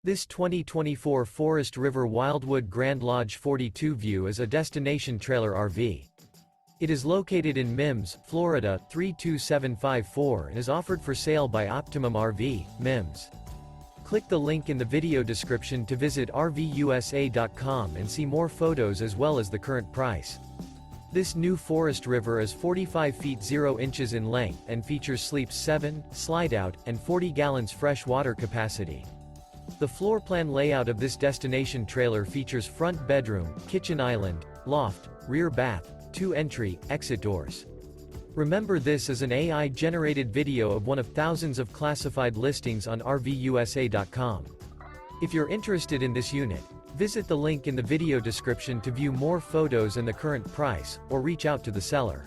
This 2024 Forest River Wildwood Grand Lodge 42 View is a destination trailer RV. It is located in Mims, Florida, 32754 and is offered for sale by Optimum RV, Mims. Click the link in the video description to visit RVUSA.com and see more photos as well as the current price. This new Forest River is 45 feet 0 inches in length and features sleeps 7, slide-out, and 40 gallons fresh water capacity. The floor plan layout of this destination trailer features front bedroom, kitchen island, loft, rear bath, 2 entry, exit doors. Remember, this is an AI-generated video of one of thousands of classified listings on RVUSA.com. If you're interested in this unit, visit the link in the video description to view more photos and the current price, or reach out to the seller.